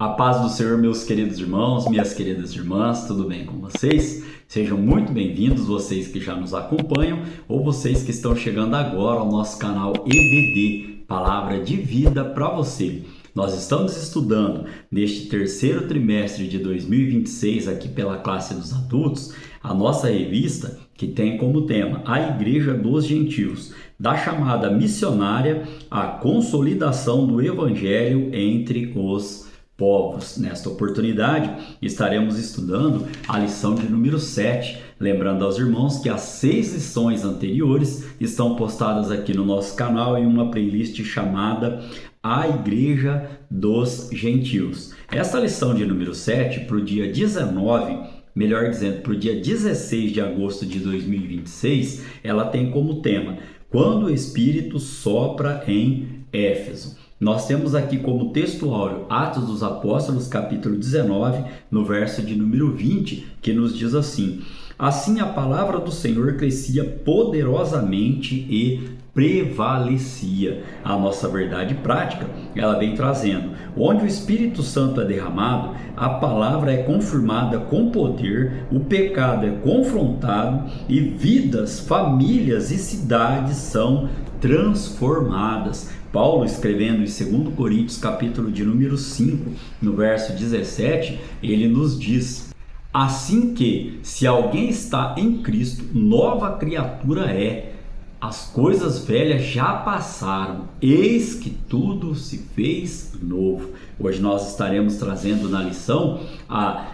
A paz do Senhor, meus queridos irmãos, minhas queridas irmãs, tudo bem com vocês? Sejam muito bem-vindos, vocês que já nos acompanham ou vocês que estão chegando agora ao nosso canal EBD, Palavra de Vida para você. Nós estamos estudando neste terceiro trimestre de 2026 aqui pela classe dos adultos, a nossa revista que tem como tema a Igreja dos Gentios, da chamada missionária à consolidação do Evangelho entre os povos. Nesta oportunidade, estaremos estudando a lição de número 7, lembrando aos irmãos que as 6 lições anteriores estão postadas aqui no nosso canal em uma playlist chamada A Igreja dos Gentios. Essa lição de número 7, para o dia 19, melhor dizendo, para o dia 16 de agosto de 2026, ela tem como tema Quando o Espírito sopra em Éfeso. Nós temos aqui como texto áureo Atos dos Apóstolos, capítulo 19, no verso de número 20, que nos diz assim: Assim a palavra do Senhor crescia poderosamente e prevalecia. A nossa verdade prática, ela vem trazendo: onde o Espírito Santo é derramado, a palavra é confirmada com poder, o pecado é confrontado e vidas, famílias e cidades são transformadas. Paulo, escrevendo em 2 Coríntios, capítulo de número 5, no verso 17, ele nos diz: assim que, se alguém está em Cristo, nova criatura é. As coisas velhas já passaram, eis que tudo se fez novo. Hoje nós estaremos trazendo na lição a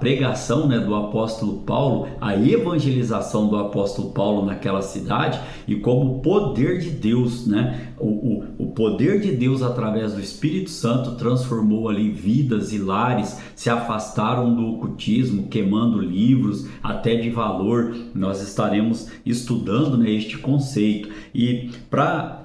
pregação, do apóstolo Paulo, a evangelização do apóstolo Paulo naquela cidade e como o poder de Deus, o poder de Deus através do Espírito Santo transformou ali vidas e lares, se afastaram do ocultismo, queimando livros até de valor. Nós estaremos estudando este conceito e para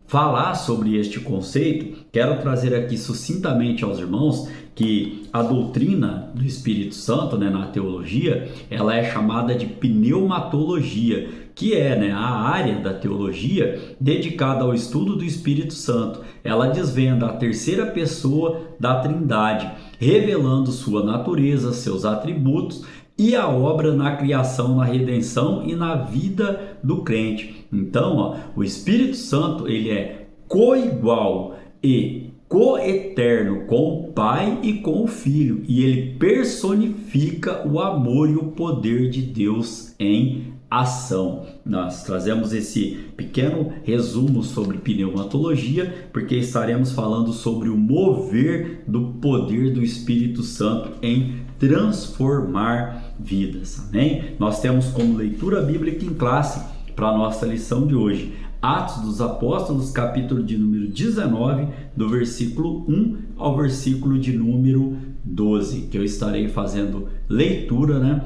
falar sobre este conceito, quero trazer aqui sucintamente aos irmãos que a doutrina do Espírito Santo, na teologia, ela é chamada de pneumatologia, que é a área da teologia dedicada ao estudo do Espírito Santo. Ela desvenda a terceira pessoa da Trindade, revelando sua natureza, seus atributos e a obra na criação, na redenção e na vida do crente. Então, o Espírito Santo, ele é coigual e coeterno com o Pai e com o Filho, e ele personifica o amor e o poder de Deus em ação. Nós trazemos esse pequeno resumo sobre pneumatologia, porque estaremos falando sobre o mover do poder do Espírito Santo em transformar vidas, amém? Nós temos como leitura bíblica em classe para a nossa lição de hoje Atos dos Apóstolos, capítulo de número 19, do versículo 1 ao versículo de número 12, que eu estarei fazendo leitura,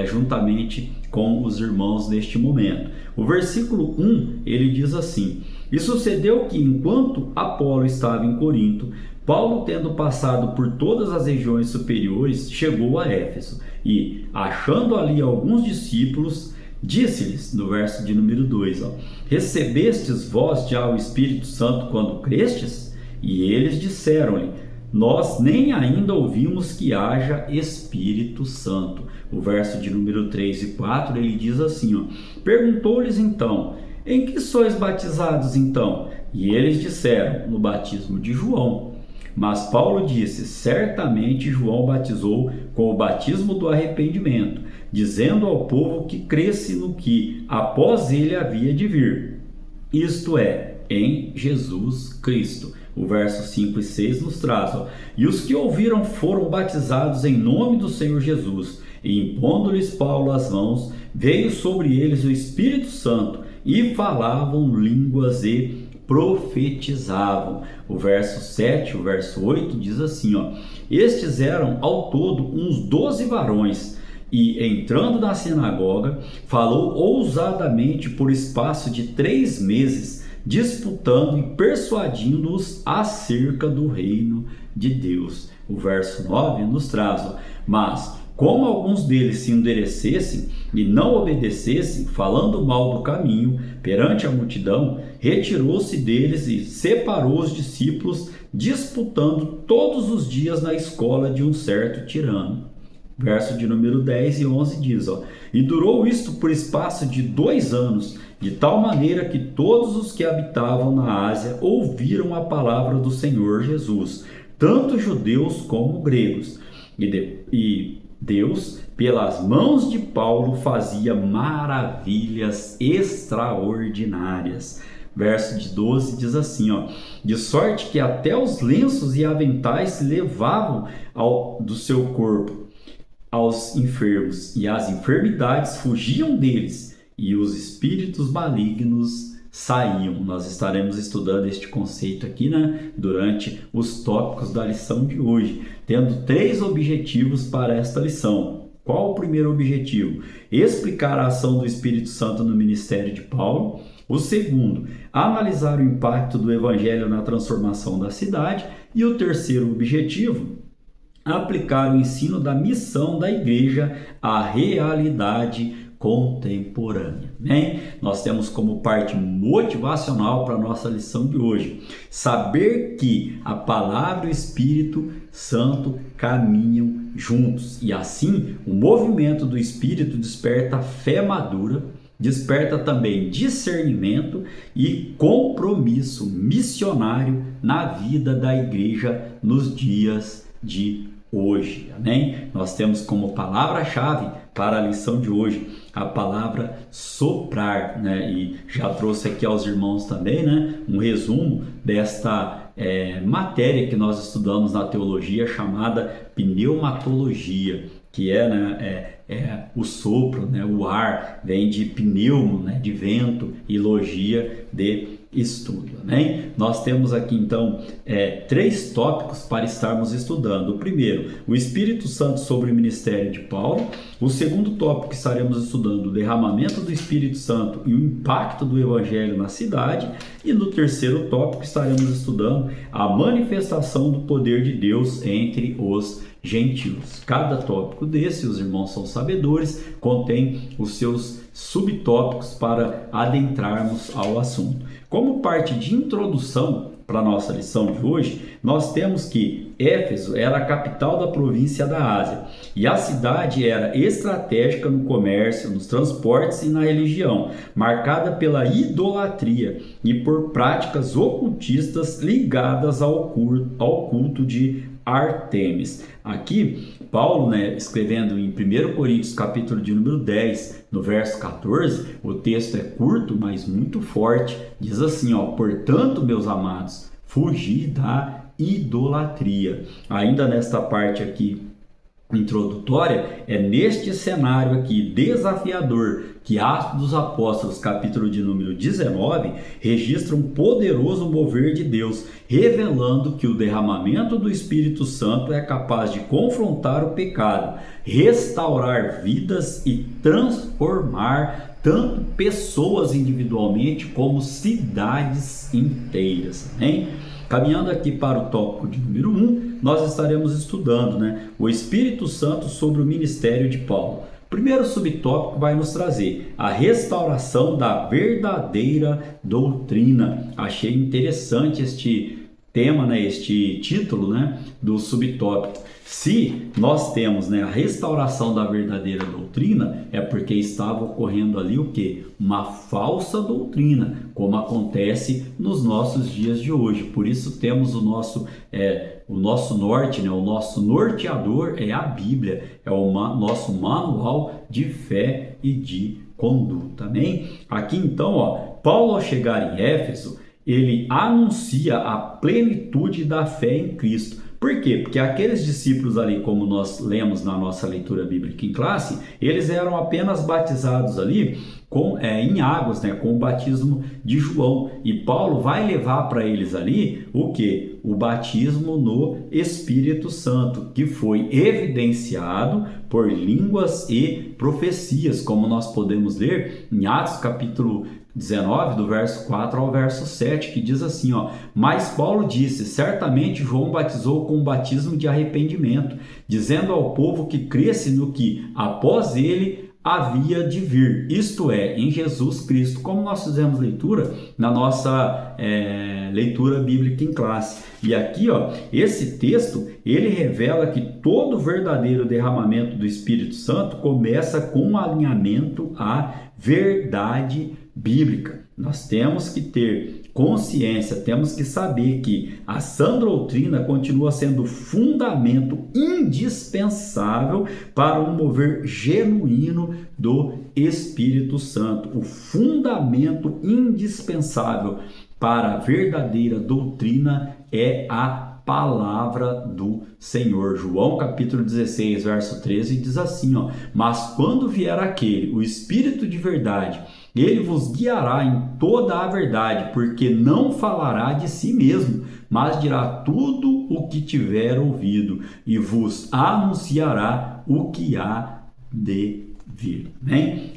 juntamente com os irmãos neste momento. O versículo 1, ele diz assim: E sucedeu que, enquanto Apolo estava em Corinto, Paulo, tendo passado por todas as regiões superiores, chegou a Éfeso e, achando ali alguns discípulos, disse-lhes, no verso de número 2, Recebestes vós já o Espírito Santo quando crestes? E eles disseram-lhe: Nós nem ainda ouvimos que haja Espírito Santo. O verso de número 3 e 4, ele diz assim, Perguntou-lhes então: Em que sois batizados então? E eles disseram: No batismo de João. Mas Paulo disse: Certamente João batizou com o batismo do arrependimento, dizendo ao povo que cresce no que após ele havia de vir, isto é, em Jesus Cristo. O verso 5 e 6 nos traz, E os que ouviram foram batizados em nome do Senhor Jesus, e impondo-lhes Paulo as mãos, veio sobre eles o Espírito Santo, e falavam línguas e profetizavam. O verso 7, o verso 8 diz assim, Estes eram ao todo uns 12 varões, e entrando na sinagoga, falou ousadamente por espaço de 3 meses, disputando e persuadindo-os acerca do reino de Deus. O verso 9 nos traz, Mas como alguns deles se endurecessem e não obedecessem, falando mal do caminho perante a multidão, retirou-se deles e separou os discípulos disputando todos os dias na escola de um certo tirano. Verso de número 10 e 11 diz, e durou isto por espaço de 2 anos, de tal maneira que todos os que habitavam na Ásia ouviram a palavra do Senhor Jesus, tanto judeus como gregos. E Deus, pelas mãos de Paulo, fazia maravilhas extraordinárias. Verso de 12 diz assim, de sorte que até os lenços e aventais se levavam do seu corpo aos enfermos, e as enfermidades fugiam deles, e os espíritos malignos saíam. Nós estaremos estudando este conceito aqui, durante os tópicos da lição de hoje, tendo 3 objetivos para esta lição. Qual o primeiro objetivo? Explicar a ação do Espírito Santo no ministério de Paulo. O segundo, analisar o impacto do Evangelho na transformação da cidade. E o terceiro objetivo, aplicar o ensino da missão da igreja à realidade contemporânea. Nós temos como parte motivacional para a nossa lição de hoje saber que a palavra e o Espírito Santo caminham juntos, e assim o movimento do Espírito desperta fé madura, desperta também discernimento e compromisso missionário na vida da igreja nos dias de hoje. Amém? Nós temos como palavra-chave para a lição de hoje a palavra soprar, e já trouxe aqui aos irmãos também, um resumo desta matéria que nós estudamos na teologia chamada pneumatologia, que é o sopro, o ar, vem de pneumo, de vento, e logia de estudo. Amém? Nós temos aqui então 3 tópicos para estarmos estudando. O primeiro, o Espírito Santo sobre o ministério de Paulo. O segundo tópico que estaremos estudando, o derramamento do Espírito Santo e o impacto do Evangelho na cidade. E no terceiro tópico estaremos estudando a manifestação do poder de Deus entre os gentios. Cada tópico desse, os irmãos são sabedores, contém os seus subtópicos para adentrarmos ao assunto. Como parte de introdução para a nossa lição de hoje, nós temos que Éfeso era a capital da província da Ásia, e a cidade era estratégica no comércio, nos transportes e na religião, marcada pela idolatria e por práticas ocultistas ligadas ao culto de Ártemis. Aqui, Paulo, escrevendo em 1 Coríntios, capítulo de número 10, no verso 14, o texto é curto, mas muito forte. Diz assim, portanto, meus amados, fugi da idolatria. Ainda nesta parte aqui introdutória, é neste cenário aqui desafiador que Atos dos Apóstolos, capítulo de número 19, registra um poderoso mover de Deus, revelando que o derramamento do Espírito Santo é capaz de confrontar o pecado, restaurar vidas e transformar tanto pessoas individualmente como cidades inteiras. Amém? Caminhando aqui para o tópico de número 1, nós estaremos estudando o Espírito Santo sobre o ministério de Paulo. O primeiro subtópico vai nos trazer a restauração da verdadeira doutrina. Achei interessante este tema, este título do subtópico. Se nós temos a restauração da verdadeira doutrina, é porque estava ocorrendo ali o quê? Uma falsa doutrina, como acontece nos nossos dias de hoje. Por isso temos o nosso norte, o nosso norteador é a Bíblia, é o nosso manual de fé e de conduta. Amém? Aqui então, Paulo, ao chegar em Éfeso, ele anuncia a plenitude da fé em Cristo. Por quê? Porque aqueles discípulos ali, como nós lemos na nossa leitura bíblica em classe, eles eram apenas batizados ali em águas, com o batismo de João. E Paulo vai levar para eles ali o quê? O batismo no Espírito Santo, que foi evidenciado por línguas e profecias, como nós podemos ler em Atos capítulo 19, do verso 4 ao verso 7, que diz assim, mas Paulo disse, certamente João batizou com um batismo de arrependimento, dizendo ao povo que cresce no que, após ele, havia de vir, isto é, em Jesus Cristo, como nós fizemos leitura na nossa leitura bíblica em classe. E aqui, esse texto, ele revela que todo verdadeiro derramamento do Espírito Santo começa com um alinhamento à verdade bíblica. Nós temos que ter consciência, temos que saber que a sã doutrina continua sendo fundamento indispensável para um mover genuíno do Espírito Santo. O fundamento indispensável para a verdadeira doutrina é a palavra do Senhor. João capítulo 16, verso 13 diz assim, mas quando vier aquele, o Espírito de verdade, ele vos guiará em toda a verdade, porque não falará de si mesmo, mas dirá tudo o que tiver ouvido e vos anunciará o que há de vir.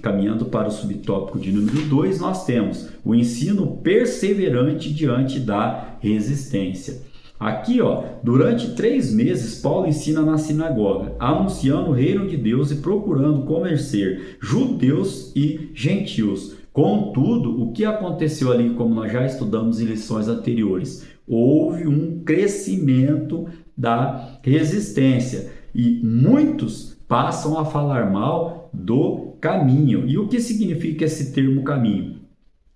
Caminhando para o subtópico de número 2, nós temos o ensino perseverante diante da resistência. Aqui, durante 3 meses, Paulo ensina na sinagoga, anunciando o reino de Deus e procurando convencer judeus e gentios. Contudo, o que aconteceu ali, como nós já estudamos em lições anteriores, houve um crescimento da resistência e muitos passam a falar mal do caminho. E o que significa esse termo caminho?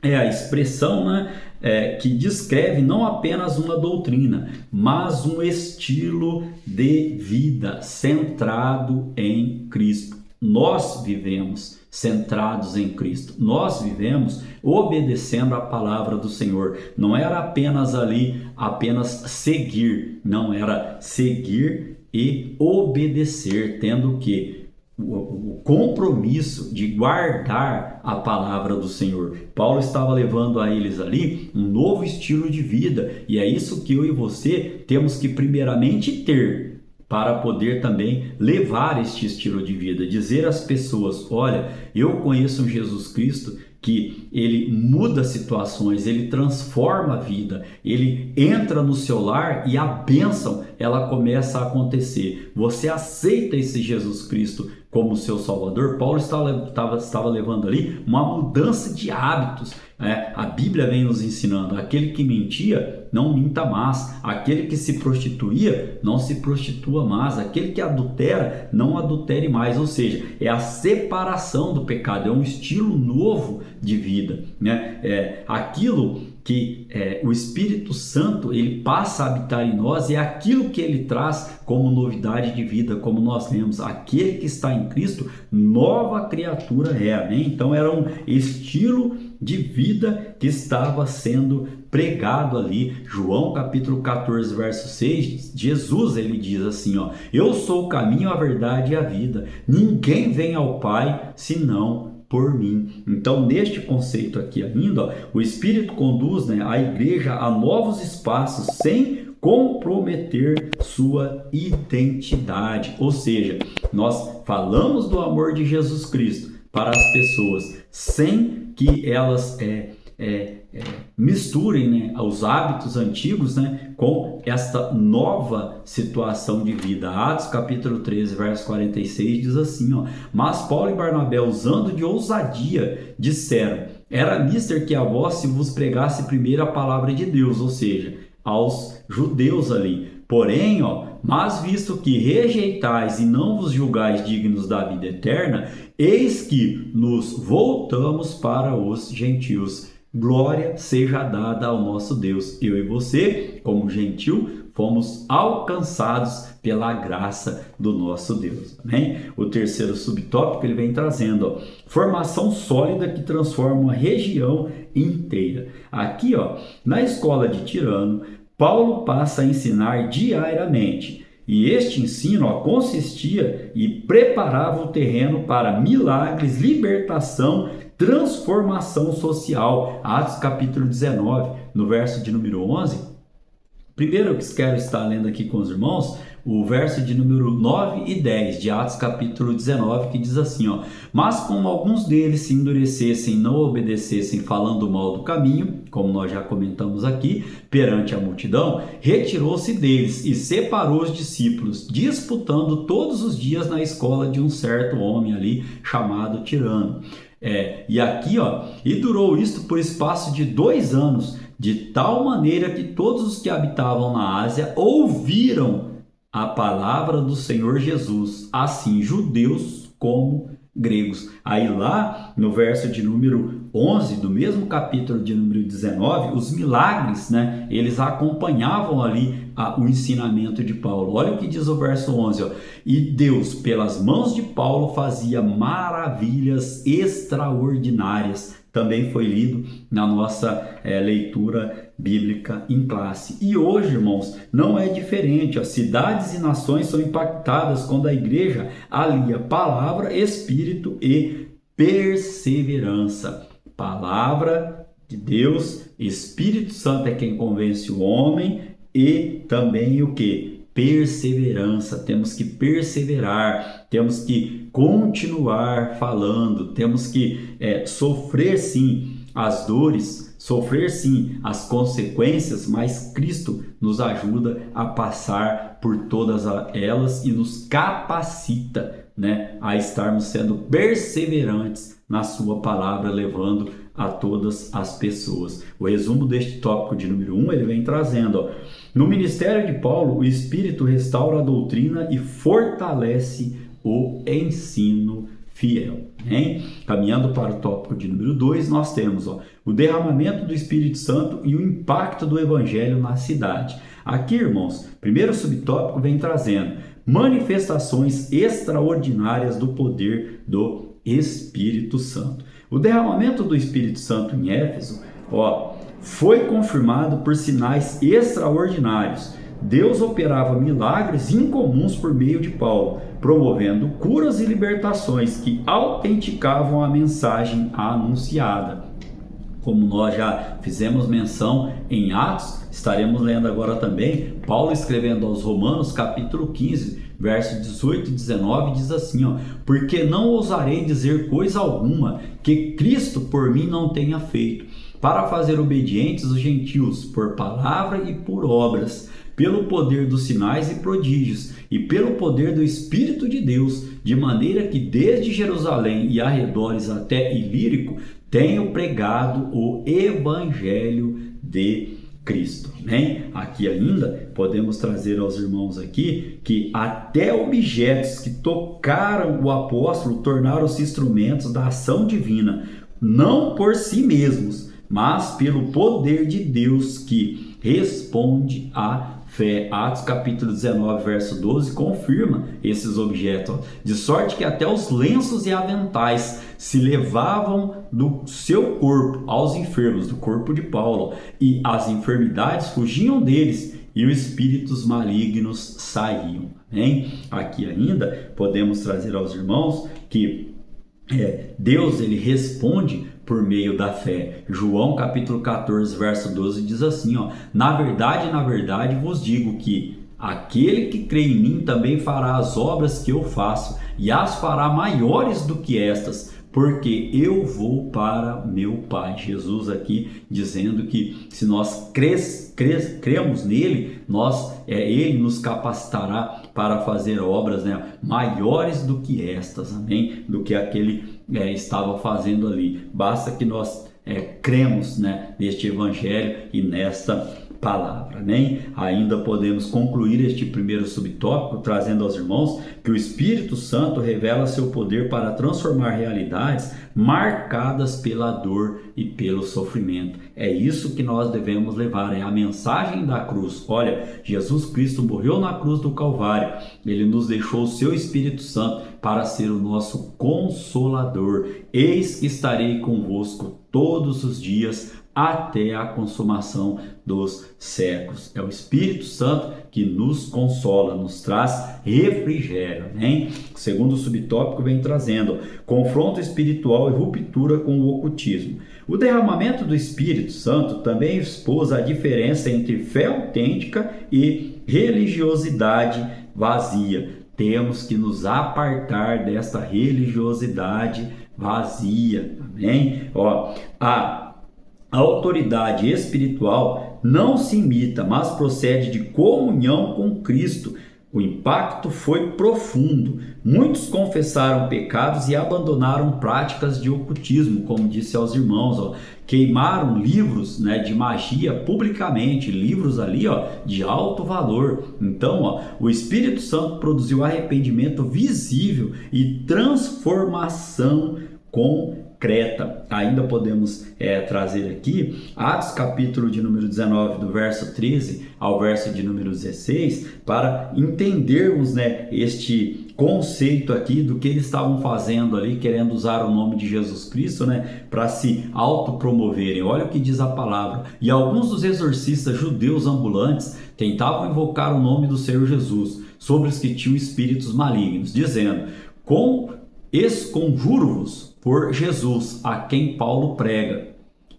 É a expressão, que descreve não apenas uma doutrina, mas um estilo de vida centrado em Cristo. Nós vivemos centrados em Cristo. Nós vivemos obedecendo a palavra do Senhor. Não era apenas seguir, não era seguir e obedecer, tendo que o compromisso de guardar a palavra do Senhor. Paulo estava levando a eles ali um novo estilo de vida, e é isso que eu e você temos que primeiramente ter para poder também levar este estilo de vida, dizer às pessoas, olha, eu conheço um Jesus Cristo que ele muda situações, ele transforma a vida, ele entra no seu lar e a bênção ela começa a acontecer. Você aceita esse Jesus Cristo como seu Salvador? Paulo estava levando ali uma mudança de hábitos. A Bíblia vem nos ensinando, aquele que mentia, não minta mais, aquele que se prostituía, não se prostitua mais, aquele que adultera, não adultere mais, ou seja, é a separação do pecado, é um estilo novo de vida, aquilo que o Espírito Santo ele passa a habitar em nós, é aquilo que ele traz como novidade de vida, como nós lemos, aquele que está em Cristo, nova criatura é, amém? Então era um estilo de vida que estava sendo pregado ali. João capítulo 14, verso 6, Jesus ele diz assim, eu sou o caminho, a verdade e a vida, ninguém vem ao Pai senão por mim. Então, neste conceito aqui ainda, o Espírito conduz a igreja a novos espaços sem comprometer sua identidade. Ou seja, nós falamos do amor de Jesus Cristo para as pessoas sem que elas misturem os hábitos antigos com esta nova situação de vida. Atos capítulo 13, verso 46 diz assim, mas Paulo e Barnabé, usando de ousadia, disseram, era mister que a vós se vos pregasse primeiro a palavra de Deus, ou seja, aos judeus ali. Porém, mas visto que rejeitais e não vos julgais dignos da vida eterna, eis que nos voltamos para os gentios. Glória seja dada ao nosso Deus. Eu e você, como gentil, fomos alcançados pela graça do nosso Deus. Amém? O terceiro subtópico ele vem trazendo, formação sólida que transforma uma região inteira. Aqui, na escola de Tirano, Paulo passa a ensinar diariamente. E este ensino consistia e preparava o terreno para milagres, libertação, transformação social. Atos capítulo 19, no verso de número 11, Primeiro eu quero estar lendo aqui com os irmãos o verso de número 9 e 10 de Atos capítulo 19, que diz assim, ó: mas como alguns deles se endurecessem e não obedecessem, falando mal do caminho, como nós já comentamos aqui, perante a multidão, retirou-se deles e separou os discípulos, disputando todos os dias na escola de um certo homem ali, chamado Tirano. E aqui, ó, e durou isto por espaço de 2 anos, de tal maneira que todos os que habitavam na Ásia ouviram a palavra do Senhor Jesus, assim judeus como gregos. Aí lá no verso de número 11 do mesmo capítulo de número 19, os milagres, né, eles acompanhavam ali o ensinamento de Paulo. Olha o que diz o verso 11, ó: e Deus pelas mãos de Paulo fazia maravilhas extraordinárias. Também foi lido na nossa leitura bíblica em classe. E hoje, irmãos, não é diferente. As cidades e nações são impactadas quando a igreja alia palavra, espírito e perseverança. Palavra de Deus, Espírito Santo é quem convence o homem, e também o que? Perseverança. Temos que perseverar, temos que continuar falando, temos que sofrer sim as dores, sofrer sim as consequências, mas Cristo nos ajuda a passar por todas elas e nos capacita, né, a estarmos sendo perseverantes na sua palavra, levando a todas as pessoas. O resumo deste tópico de número 1, ele vem trazendo, ó: no ministério de Paulo, o Espírito restaura a doutrina e fortalece o ensino fiel. Hein? Caminhando para o tópico de número 2, nós temos, ó, o derramamento do Espírito Santo e o impacto do Evangelho na cidade. Aqui, irmãos, primeiro subtópico vem trazendo manifestações extraordinárias do poder do Espírito Santo. O derramamento do Espírito Santo em Éfeso, ó, foi confirmado por sinais extraordinários. Deus operava milagres incomuns por meio de Paulo, promovendo curas e libertações que autenticavam a mensagem anunciada. Como nós já fizemos menção em Atos, estaremos lendo agora também Paulo escrevendo aos Romanos, capítulo 15, versos 18 e 19, diz assim, ó: porque não ousarei dizer coisa alguma que Cristo por mim não tenha feito, para fazer obedientes os gentios por palavra e por obras, pelo poder dos sinais e prodígios, e pelo poder do Espírito de Deus, de maneira que desde Jerusalém e arredores até Ilírico tenho pregado o Evangelho de Cristo. Amém? Aqui ainda podemos trazer aos irmãos aqui que até objetos que tocaram o apóstolo tornaram-se instrumentos da ação divina, não por si mesmos, mas pelo poder de Deus que responde à fé. Atos capítulo 19, verso 12, confirma esses objetos, de sorte que até os lenços e aventais se levavam do seu corpo aos enfermos, do corpo de Paulo, e as enfermidades fugiam deles, e os espíritos malignos saíam. Amém? Aqui ainda podemos trazer aos irmãos que Deus, ele responde por meio da fé. João capítulo 14, verso 12 diz assim, ó: na verdade vos digo que aquele que crê em mim também fará as obras que eu faço, e as fará maiores do que estas, porque eu vou para meu Pai. Jesus aqui dizendo que se nós cremos nele, ele nos capacitará para fazer obras, né, maiores do que estas, amém? Do que aquele estava fazendo ali. Basta que nós cremos, né, neste evangelho e nesta palavra, amém? Ainda podemos concluir este primeiro subtópico trazendo aos irmãos que o Espírito Santo revela seu poder para transformar realidades marcadas pela dor e pelo sofrimento. É isso que nós devemos levar, é a mensagem da cruz. Olha, Jesus Cristo morreu na cruz do Calvário, ele nos deixou o seu Espírito Santo para ser o nosso consolador. Eis que estarei convosco todos os dias até a consumação dos séculos. É o Espírito Santo que nos consola, nos traz refrigério, né? O segundo subtópico vem trazendo confronto espiritual e ruptura com o ocultismo. O derramamento do Espírito Santo também expôs a diferença entre fé autêntica e religiosidade vazia. Temos que nos apartar desta religiosidade vazia, amém? A autoridade espiritual não se imita, mas procede de comunhão com Cristo. O impacto foi profundo. Muitos confessaram pecados e abandonaram práticas de ocultismo, como disse aos irmãos, queimaram livros, né, de magia publicamente, livros ali, de alto valor. Então, o Espírito Santo produziu arrependimento visível e transformação concreta. Ainda podemos trazer aqui Atos capítulo de número 19, do verso 13 ao verso de número 16, para entendermos, né, este conceito aqui do que eles estavam fazendo ali, querendo usar o nome de Jesus Cristo, né, para se autopromoverem. Olha o que diz a palavra: e alguns dos exorcistas judeus ambulantes tentavam invocar o nome do Senhor Jesus sobre os que tinham espíritos malignos, dizendo: esconjuro-vos por Jesus, a quem Paulo prega.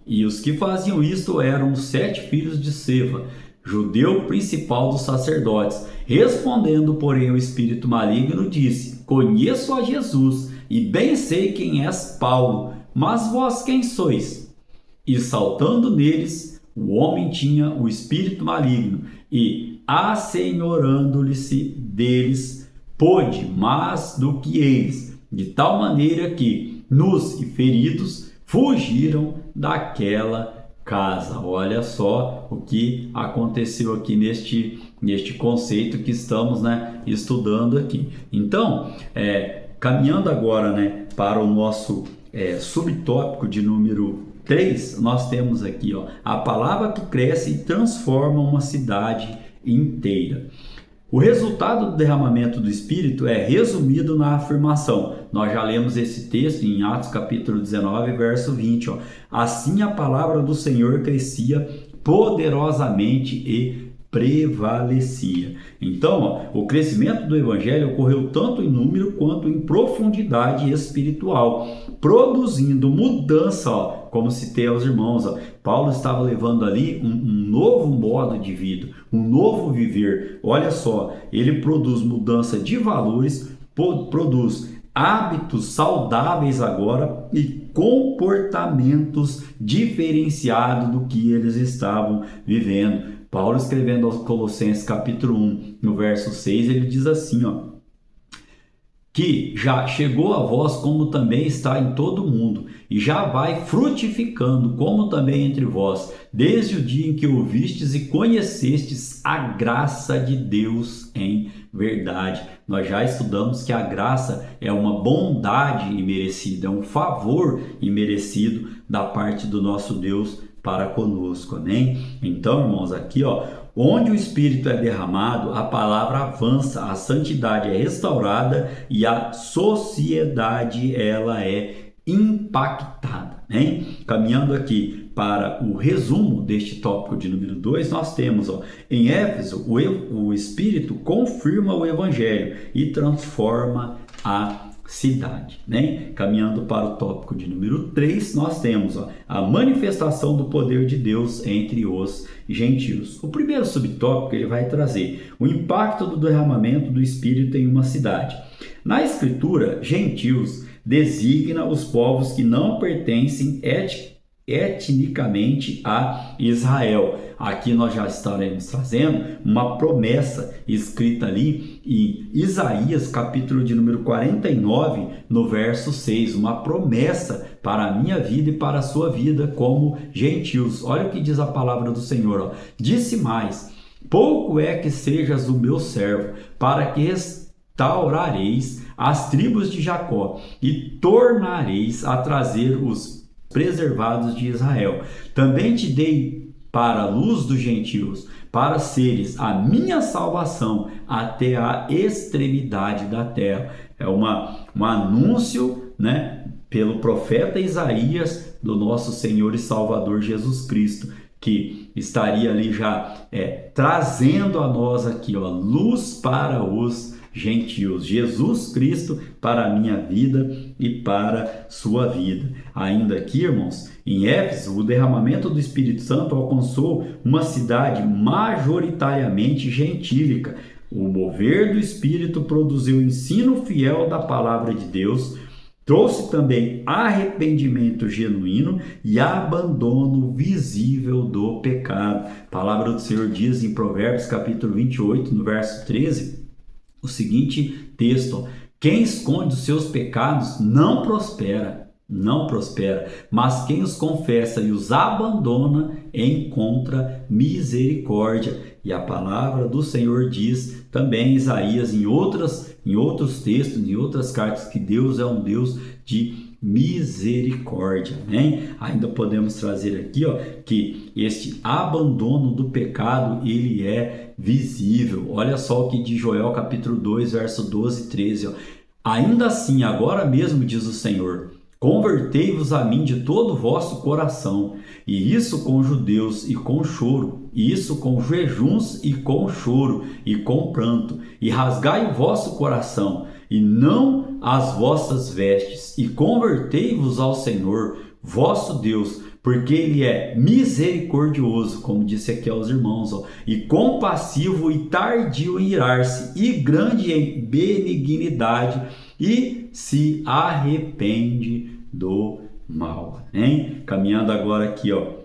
E os que faziam isto eram os 7 filhos de Seva, judeu principal dos sacerdotes. Respondendo, porém, o espírito maligno disse: conheço a Jesus e bem sei quem és Paulo, mas vós quem sois? E saltando neles, o homem tinha o espírito maligno e, assenhorando-lhe-se deles, pôde mais do que eles, de tal maneira que, nus e feridos, fugiram daquela casa. Olha só o que aconteceu aqui neste conceito que estamos, né, estudando aqui. Então, caminhando agora, né, para o nosso subtópico de número 3, nós temos aqui, a palavra que cresce e transforma uma cidade inteira. O resultado do derramamento do Espírito é resumido na afirmação. Nós já lemos esse texto em Atos capítulo 19, verso 20. Assim a palavra do Senhor crescia poderosamente e prevalecia. Então, o crescimento do Evangelho ocorreu tanto em número quanto em profundidade espiritual, produzindo mudança, como citei aos irmãos. Paulo estava levando ali um novo modo de vida, um novo viver. Olha só, ele produz mudança de valores, produz hábitos saudáveis agora e comportamentos diferenciados do que eles estavam vivendo. Paulo, escrevendo aos Colossenses capítulo 1, no verso 6, ele diz assim, que já chegou a vós como também está em todo o mundo, e já vai frutificando como também entre vós, desde o dia em que ouvistes e conhecestes a graça de Deus em verdade. Nós já estudamos que a graça é uma bondade imerecida, é um favor imerecido da parte do nosso Deus para conosco, amém? Então, irmãos, aqui, onde o Espírito é derramado, a palavra avança, a santidade é restaurada e a sociedade, ela é impactada, né? Caminhando aqui para o resumo deste tópico de número 2, nós temos, em Éfeso, o Espírito confirma o Evangelho e transforma a cidade, né? Caminhando para o tópico de número 3, nós temos a manifestação do poder de Deus entre os gentios. O primeiro subtópico ele vai trazer o impacto do derramamento do Espírito em uma cidade. Na Escritura, gentios designa os povos que não pertencem etnicamente a Israel. Aqui nós já estaremos trazendo uma promessa escrita ali em Isaías, capítulo de número 49, no verso 6, uma promessa para a minha vida e para a sua vida como gentios. Olha o que diz a palavra do Senhor, disse mais: pouco é que sejas o meu servo, para que restaurareis as tribos de Jacó e tornareis a trazer os preservados de Israel. Também te dei para a luz dos gentios, para seres a minha salvação até a extremidade da terra. É um anúncio, né, pelo profeta Isaías do nosso Senhor e Salvador Jesus Cristo, que estaria ali já trazendo a nós aqui, ó, luz para os gentios. Jesus Cristo para a minha vida e para sua vida. Ainda aqui, irmãos, em Éfeso, o derramamento do Espírito Santo alcançou uma cidade majoritariamente gentílica. O mover do Espírito produziu o ensino fiel da palavra de Deus, trouxe também arrependimento genuíno e abandono visível do pecado. A palavra do Senhor diz em Provérbios capítulo 28, no verso 13, o seguinte texto: quem esconde os seus pecados não prospera, mas quem os confessa e os abandona encontra misericórdia. E a palavra do Senhor diz também em Isaías, em outros textos, em outras cartas, que Deus é um Deus de misericórdia, amém? Ainda podemos trazer aqui, ó, que este abandono do pecado, ele é visível. Olha só o que diz Joel capítulo 2, verso 12 e 13, ó. Ainda assim, agora mesmo, diz o Senhor, convertei-vos a mim de todo o vosso coração, e isso com judeus e com choro, e isso com jejuns e com choro e com pranto, e rasgai o vosso coração, e não as vossas vestes, e convertei-vos ao Senhor, vosso Deus, porque Ele é misericordioso, como disse aqui aos irmãos, ó, e compassivo e tardio em irar-se, e grande em benignidade, e se arrepende do mal. Hein? Caminhando agora aqui, ó,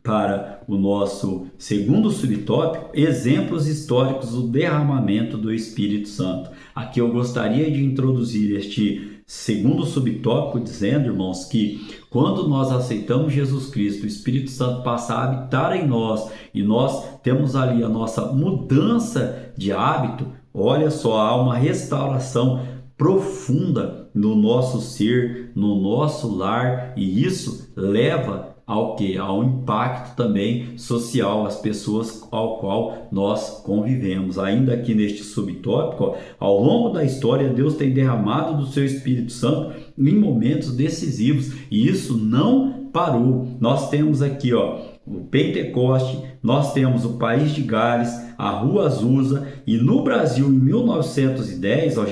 para o nosso segundo subtópico, exemplos históricos do derramamento do Espírito Santo. Aqui eu gostaria de introduzir este segundo subtópico dizendo, irmãos, que quando nós aceitamos Jesus Cristo, o Espírito Santo passa a habitar em nós e nós temos ali a nossa mudança de hábito. Olha só, há uma restauração profunda no nosso ser, no nosso lar, e isso leva ao que? Ao impacto também social, as pessoas ao qual nós convivemos. Ainda aqui neste subtópico, ó, ao longo da história, Deus tem derramado do seu Espírito Santo em momentos decisivos, e isso não parou. Nós temos aqui, ó, o Pentecoste, nós temos o País de Gales, a Rua Azusa, e no Brasil em 1910, ó,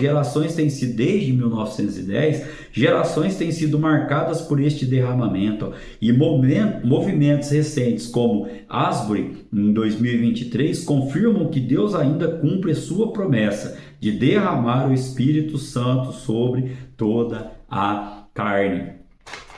desde 1910, gerações têm sido marcadas por este derramamento, ó, e movimentos recentes como Asbury em 2023 confirmam que Deus ainda cumpre sua promessa de derramar o Espírito Santo sobre toda a carne.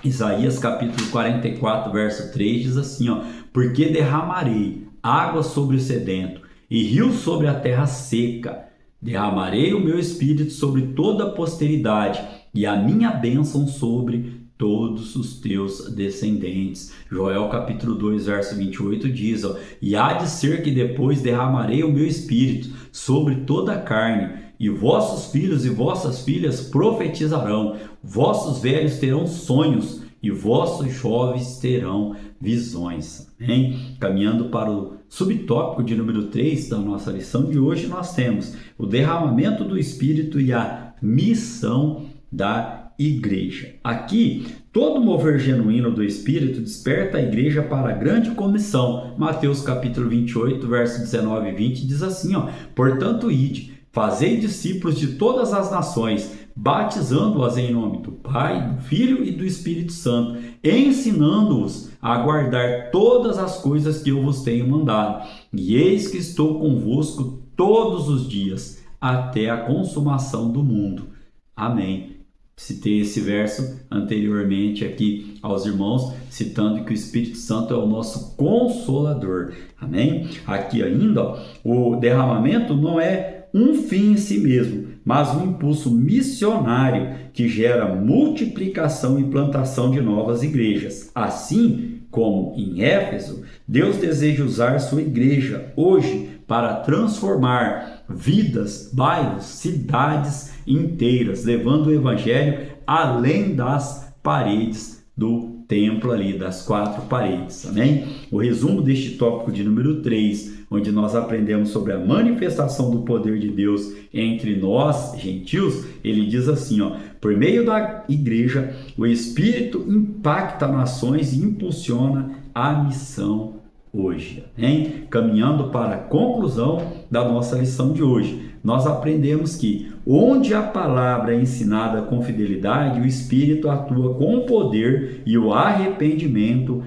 Isaías capítulo 44, verso 3 diz assim, ó: porque derramarei água sobre o sedento e rio sobre a terra seca. Derramarei o meu espírito sobre toda a posteridade e a minha bênção sobre todos os teus descendentes. Joel capítulo 2, verso 28 diz, ó: e há de ser que depois derramarei o meu espírito sobre toda a carne, e vossos filhos e vossas filhas profetizarão, vossos velhos terão sonhos e vossos jovens terão visões. Amém? Caminhando para o subtópico de número 3 da nossa lição de hoje, nós temos o derramamento do Espírito e a missão da igreja. Aqui, todo mover genuíno do Espírito desperta a igreja para a grande comissão. Mateus capítulo 28, verso 19 e 20 diz assim, ó: portanto, ide, fazei discípulos de todas as nações, batizando-as em nome do Pai, do Filho e do Espírito Santo, ensinando-os a guardar todas as coisas que eu vos tenho mandado. E eis que estou convosco todos os dias, até a consumação do mundo. Amém. Citei esse verso anteriormente aqui aos irmãos, citando que o Espírito Santo é o nosso consolador. Amém? Aqui ainda, ó, o derramamento não é um fim em si mesmo, mas um impulso missionário que gera multiplicação e plantação de novas igrejas. Assim como em Éfeso, Deus deseja usar sua igreja hoje para transformar vidas, bairros, cidades inteiras, levando o evangelho além das paredes do templo ali, das 4 paredes, amém? O resumo deste tópico de número 3, onde nós aprendemos sobre a manifestação do poder de Deus entre nós, gentios, ele diz assim, ó: por meio da igreja, o Espírito impacta nações e impulsiona a missão hoje, hein? Caminhando para a conclusão da nossa lição de hoje, nós aprendemos que onde a palavra é ensinada com fidelidade, o Espírito atua com poder e o arrependimento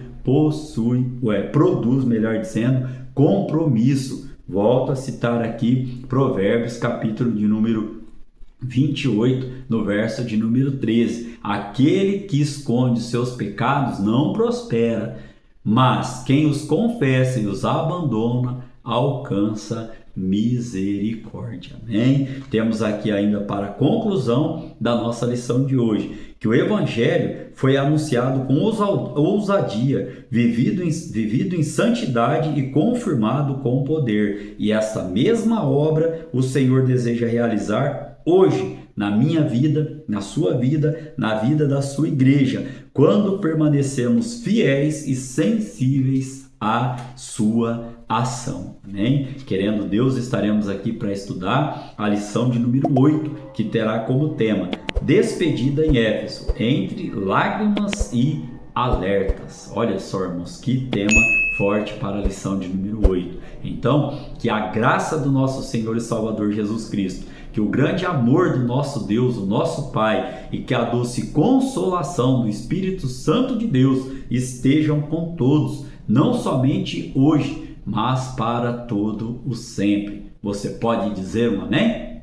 produz, melhor dizendo, compromisso. Volto a citar aqui Provérbios, capítulo de número 28, no verso de número 13. Aquele que esconde seus pecados não prospera, mas quem os confessa e os abandona alcança misericórdia. Amém? Temos aqui ainda para a conclusão da nossa lição de hoje, que o Evangelho foi anunciado com ousadia, vivido em santidade e confirmado com poder. E essa mesma obra o Senhor deseja realizar hoje, na minha vida, na sua vida, na vida da sua igreja, quando permanecemos fiéis e sensíveis à sua ação. Amém? Querendo Deus, estaremos aqui para estudar a lição de número 8, que terá como tema Despedida em Éfeso, entre lágrimas e alertas. Olha só, irmãos, que tema forte para a lição de número 8. Então, que a graça do nosso Senhor e Salvador Jesus Cristo, que o grande amor do nosso Deus, o nosso Pai, e que a doce consolação do Espírito Santo de Deus estejam com todos, não somente hoje, mas para todo o sempre. Você pode dizer um amém?